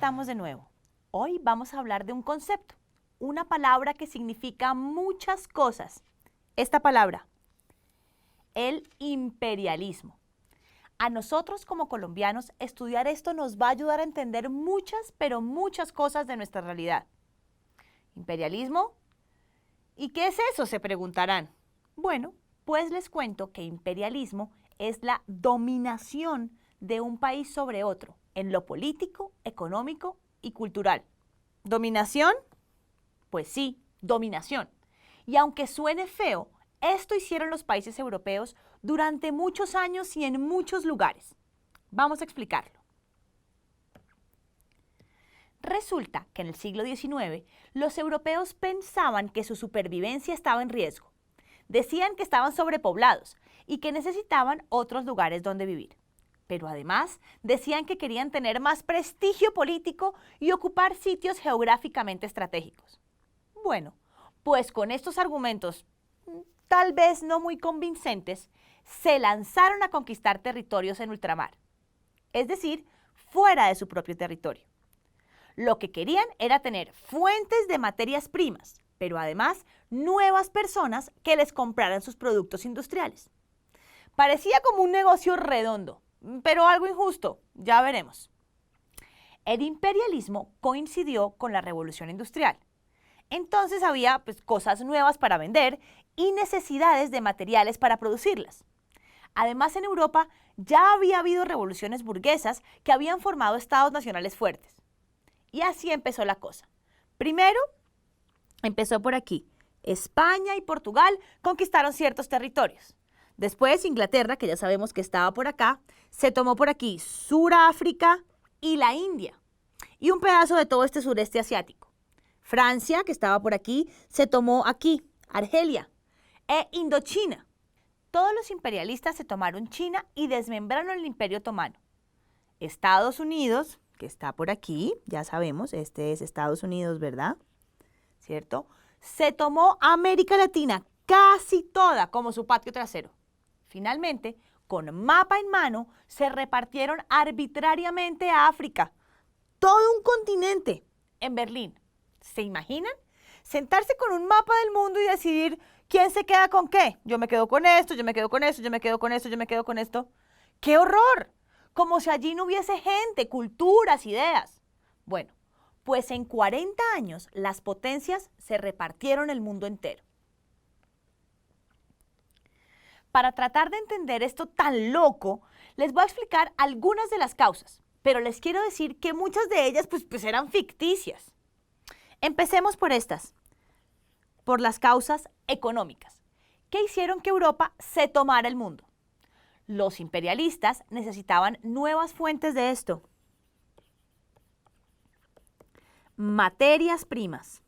estamos de nuevo. Hoy vamos a hablar de un concepto, una palabra que significa muchas cosas. Esta palabra, el imperialismo. A nosotros como colombianos, estudiar esto nos va a ayudar a entender muchas, pero muchas cosas de nuestra realidad. ¿Imperialismo? ¿Y qué es eso?, se preguntarán. Bueno, pues les cuento que imperialismo es la dominación de un país sobre otro, en lo político, económico y cultural. ¿Dominación? Pues sí, dominación. Y aunque suene feo, esto hicieron los países europeos durante muchos años y en muchos lugares. Vamos a explicarlo. Resulta que en el siglo XIX, los europeos pensaban que su supervivencia estaba en riesgo. Decían que estaban sobrepoblados y que necesitaban otros lugares donde vivir. Pero además decían que querían tener más prestigio político y ocupar sitios geográficamente estratégicos. Bueno, pues con estos argumentos, tal vez no muy convincentes, se lanzaron a conquistar territorios en ultramar, es decir, fuera de su propio territorio. Lo que querían era tener fuentes de materias primas, pero además nuevas personas que les compraran sus productos industriales. Parecía como un negocio redondo, pero algo injusto, ya veremos. El imperialismo coincidió con la Revolución Industrial. Entonces había cosas nuevas para vender y necesidades de materiales para producirlas. Además, en Europa ya había habido revoluciones burguesas que habían formado estados nacionales fuertes. Y así empezó la cosa. Primero, empezó por aquí. España y Portugal conquistaron ciertos territorios. Después, Inglaterra, que ya sabemos que estaba por acá, se tomó por aquí Suráfrica y la India, y un pedazo de todo este sureste asiático. Francia, que estaba por aquí, se tomó aquí, Argelia, e Indochina. Todos los imperialistas se tomaron China y desmembraron el Imperio Otomano. Estados Unidos, que está por aquí, ya sabemos, este es Estados Unidos, ¿verdad? ¿Cierto? Se tomó América Latina, casi toda, como su patio trasero. Finalmente, con mapa en mano, se repartieron arbitrariamente a África, todo un continente, en Berlín. ¿Se imaginan? Sentarse con un mapa del mundo y decidir quién se queda con qué. Yo me quedo con esto, yo me quedo con esto, yo me quedo con esto, yo me quedo con esto. ¡Qué horror! Como si allí no hubiese gente, culturas, ideas. Bueno, pues en 40 años las potencias se repartieron el mundo entero. Para tratar de entender esto tan loco, les voy a explicar algunas de las causas, pero les quiero decir que muchas de ellas pues eran ficticias. Empecemos por estas, por las causas económicas. ¿Qué hicieron que Europa se tomara el mundo? Los imperialistas necesitaban nuevas fuentes de esto. Materias primas.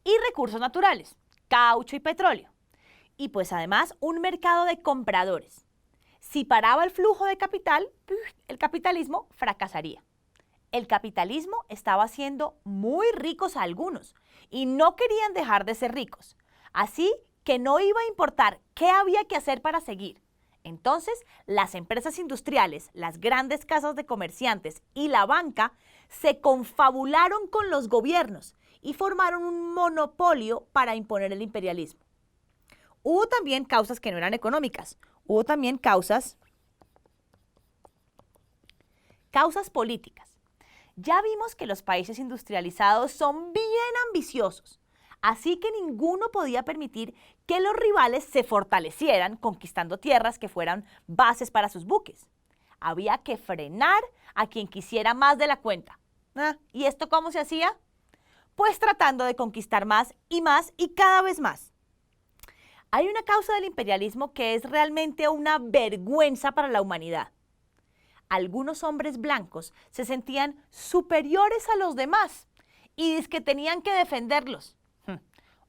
Y recursos naturales, caucho y petróleo. Y pues además un mercado de compradores. Si paraba el flujo de capital, el capitalismo fracasaría. El capitalismo estaba haciendo muy ricos a algunos y no querían dejar de ser ricos. Así que no iba a importar qué había que hacer para seguir. Entonces, las empresas industriales, las grandes casas de comerciantes y la banca se confabularon con los gobiernos y formaron un monopolio para imponer el imperialismo. Hubo también causas que no eran económicas, hubo también causas políticas. Ya vimos que los países industrializados son bien ambiciosos, así que ninguno podía permitir que los rivales se fortalecieran conquistando tierras que fueran bases para sus buques. Había que frenar a quien quisiera más de la cuenta. ¿Y esto cómo se hacía? Pues tratando de conquistar más y cada vez más. Hay una causa del imperialismo que es realmente una vergüenza para la humanidad. Algunos hombres blancos se sentían superiores a los demás y que tenían que defenderlos.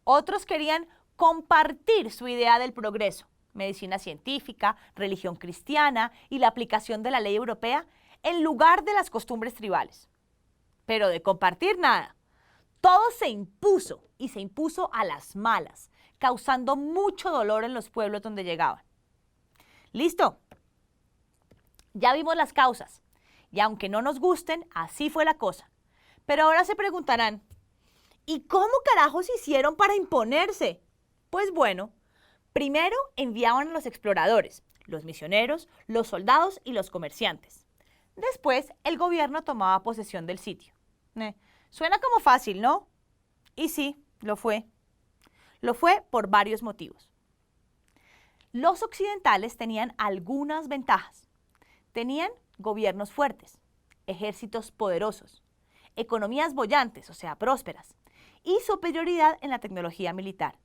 Otros querían compartir su idea del progreso, medicina científica, religión cristiana y la aplicación de la ley europea en lugar de las costumbres tribales. Pero de compartir nada. Todo se impuso y se impuso a las malas, causando mucho dolor en los pueblos donde llegaban. ¿Listo? Ya vimos las causas Y aunque no nos gusten, así fue la cosa. Pero ahora se preguntarán, ¿y cómo carajos hicieron para imponerse? Pues bueno, primero enviaban a los exploradores, los misioneros, los soldados y los comerciantes. Después, el gobierno tomaba posesión del sitio. Suena como fácil, ¿no? Y sí, lo fue. Lo fue por varios motivos. Los occidentales tenían algunas ventajas. Tenían gobiernos fuertes, ejércitos poderosos, economías bollantes, o sea, prósperas, y superioridad en la tecnología militar.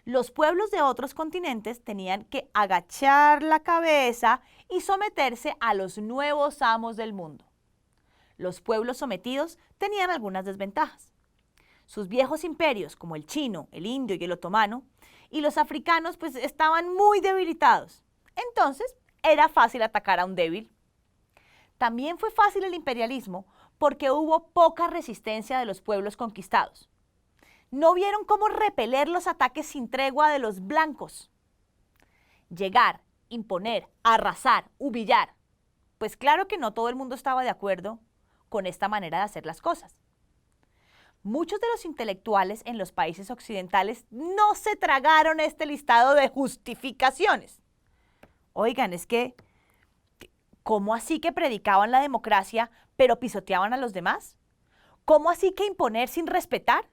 Los pueblos de otros continentes tenían que agachar la cabeza y someterse a los nuevos amos del mundo. Los pueblos sometidos tenían algunas desventajas. Sus viejos imperios, como el chino, el indio y el otomano, y los africanos, pues estaban muy debilitados. Entonces, era fácil atacar a un débil. También fue fácil el imperialismo porque hubo poca resistencia de los pueblos conquistados. No vieron cómo repeler los ataques sin tregua de los blancos. Llegar, imponer, arrasar, humillar. Pues claro que no todo el mundo estaba de acuerdo con esta manera de hacer las cosas. Muchos de los intelectuales en los países occidentales no se tragaron este listado de justificaciones. Oigan, es que, ¿cómo así que predicaban la democracia pero pisoteaban a los demás? ¿Cómo así que imponer sin respetar?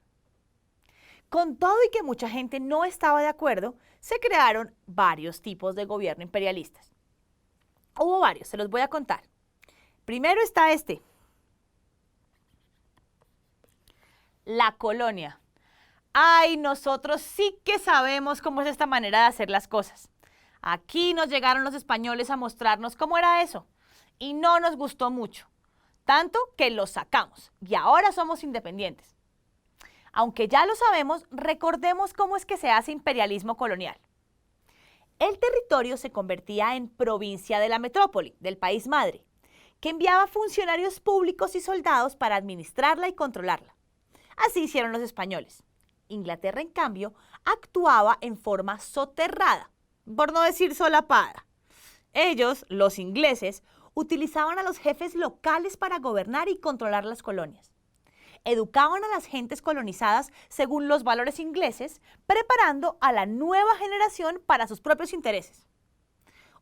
Con todo y que mucha gente no estaba de acuerdo, se crearon varios tipos de gobierno imperialistas. Hubo varios, se los voy a contar. Primero está este. La colonia. Ay, nosotros sí que sabemos cómo es esta manera de hacer las cosas. Aquí nos llegaron los españoles a mostrarnos cómo era eso y no nos gustó mucho, tanto que los sacamos y ahora somos independientes. Aunque ya lo sabemos, recordemos cómo es que se hace imperialismo colonial. El territorio se convertía en provincia de la metrópoli, del país madre, que enviaba funcionarios públicos y soldados para administrarla y controlarla. Así hicieron los españoles. Inglaterra, en cambio, actuaba en forma soterrada, por no decir solapada. Ellos, los ingleses, utilizaban a los jefes locales para gobernar y controlar las colonias. Educaban a las gentes colonizadas según los valores ingleses, preparando a la nueva generación para sus propios intereses.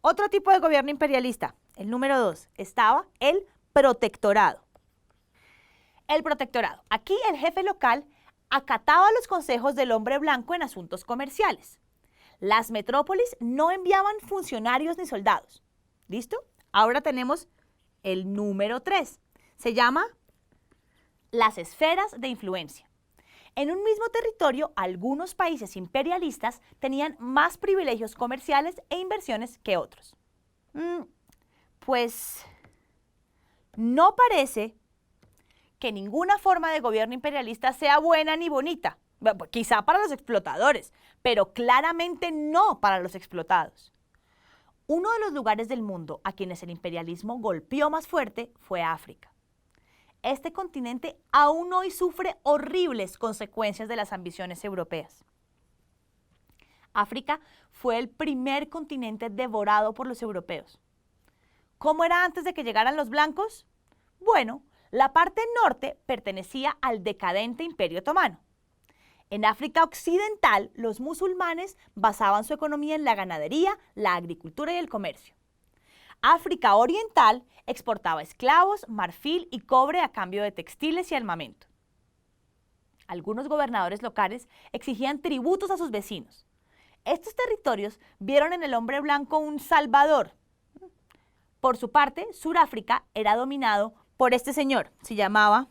Otro tipo de gobierno imperialista, el número 2, estaba el protectorado. El protectorado. Aquí el jefe local acataba los consejos del hombre blanco en asuntos comerciales. Las metrópolis no enviaban funcionarios ni soldados. ¿Listo? Ahora tenemos el número 3. Se llama las esferas de influencia. En un mismo territorio, algunos países imperialistas tenían más privilegios comerciales e inversiones que otros. Pues no parece que ninguna forma de gobierno imperialista sea buena ni bonita. Quizá para los explotadores, pero claramente no para los explotados. Uno de los lugares del mundo a quienes el imperialismo golpeó más fuerte fue África. Este continente aún hoy sufre horribles consecuencias de las ambiciones europeas. África fue el primer continente devorado por los europeos. ¿Cómo era antes de que llegaran los blancos? Bueno, la parte norte pertenecía al decadente Imperio Otomano. En África Occidental, los musulmanes basaban su economía en la ganadería, la agricultura y el comercio. África Oriental exportaba esclavos, marfil y cobre a cambio de textiles y armamento. Algunos gobernadores locales exigían tributos a sus vecinos. Estos territorios vieron en el hombre blanco un salvador. Por su parte, Suráfrica era dominado por este señor, se llamaba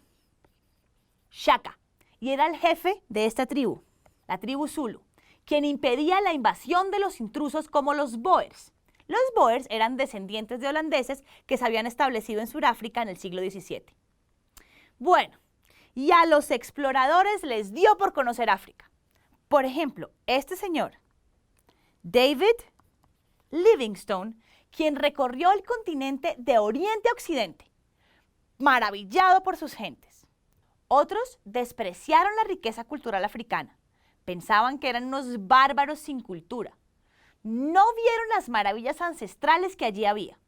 Shaka, y era el jefe de esta tribu, la tribu Zulu, quien impedía la invasión de los intrusos como los Boers. Los Boers eran descendientes de holandeses que se habían establecido en Suráfrica en el siglo XVII. Bueno, y a los exploradores les dio por conocer África. Por ejemplo, este señor, David Livingstone, quien recorrió el continente de oriente a occidente, maravillado por sus gentes. Otros despreciaron la riqueza cultural africana. Pensaban que eran unos bárbaros sin cultura. No vieron las maravillas ancestrales que allí había.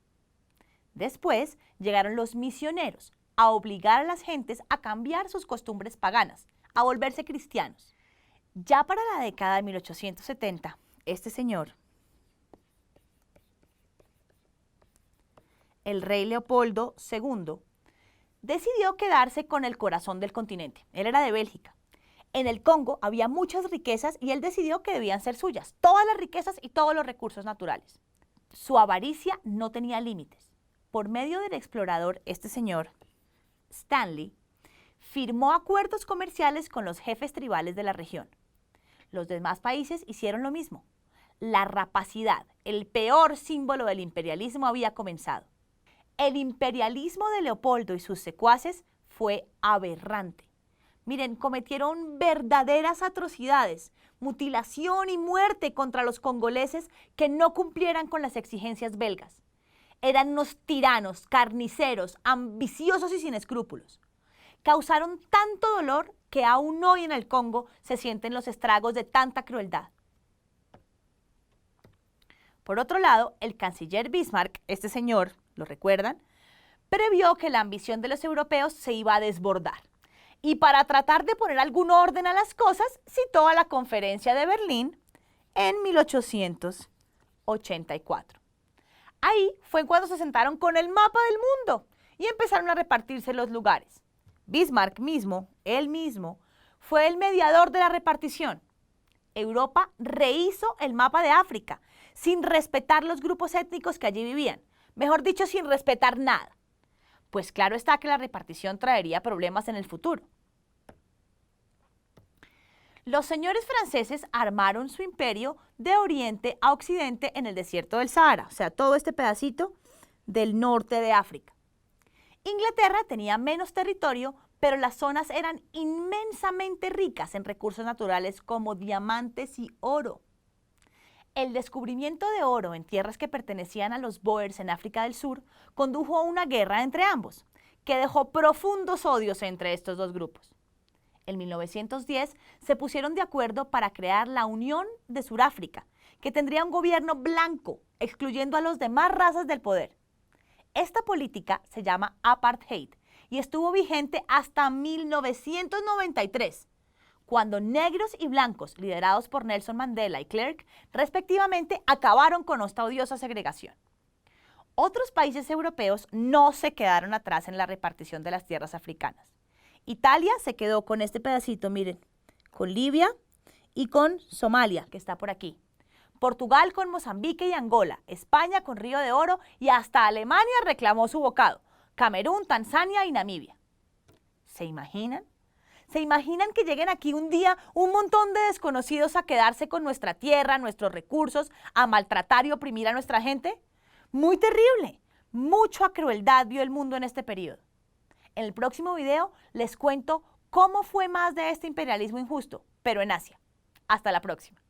Después llegaron los misioneros a obligar a las gentes a cambiar sus costumbres paganas, a volverse cristianos. Ya para la década de 1870, este señor, el rey Leopoldo II, decidió quedarse con el corazón del continente. Él era de Bélgica. En el Congo había muchas riquezas y él decidió que debían ser suyas, todas las riquezas y todos los recursos naturales. Su avaricia no tenía límites. Por medio del explorador, este señor, Stanley, firmó acuerdos comerciales con los jefes tribales de la región. Los demás países hicieron lo mismo. La rapacidad, el peor símbolo del imperialismo, había comenzado. El imperialismo de Leopoldo y sus secuaces fue aberrante. Miren, cometieron verdaderas atrocidades, mutilación y muerte contra los congoleses que no cumplieran con las exigencias belgas. Eran unos tiranos, carniceros, ambiciosos y sin escrúpulos. Causaron tanto dolor que aún hoy en el Congo se sienten los estragos de tanta crueldad. Por otro lado, el canciller Bismarck, este señor, ¿lo recuerdan?, previó que la ambición de los europeos se iba a desbordar. Y para tratar de poner algún orden a las cosas, citó a la Conferencia de Berlín en 1884. Ahí fue cuando se sentaron con el mapa del mundo y empezaron a repartirse los lugares. Bismarck mismo, él mismo, fue el mediador de la repartición. Europa rehizo el mapa de África sin respetar los grupos étnicos que allí vivían, mejor dicho, sin respetar nada. Pues claro está que la repartición traería problemas en el futuro. Los señores franceses armaron su imperio de oriente a occidente en el desierto del Sahara, o sea, todo este pedacito del norte de África. Inglaterra tenía menos territorio, pero las zonas eran inmensamente ricas en recursos naturales como diamantes y oro. El descubrimiento de oro en tierras que pertenecían a los Boers en África del Sur condujo a una guerra entre ambos, que dejó profundos odios entre estos dos grupos. En 1910 se pusieron de acuerdo para crear la Unión de Suráfrica, que tendría un gobierno blanco, excluyendo a las demás razas del poder. Esta política se llama apartheid y estuvo vigente hasta 1993. Cuando negros y blancos, liderados por Nelson Mandela y Klerk, respectivamente, acabaron con esta odiosa segregación. Otros países europeos no se quedaron atrás en la repartición de las tierras africanas. Italia se quedó con este pedacito, miren, con Libia y con Somalia, que está por aquí. Portugal con Mozambique y Angola, España con Río de Oro y hasta Alemania reclamó su bocado, Camerún, Tanzania y Namibia. ¿Se imaginan? ¿Se imaginan que lleguen aquí un día un montón de desconocidos a quedarse con nuestra tierra, nuestros recursos, a maltratar y oprimir a nuestra gente? Muy terrible. Mucha crueldad vio el mundo en este periodo. En el próximo video les cuento cómo fue más de este imperialismo injusto, pero en Asia. Hasta la próxima.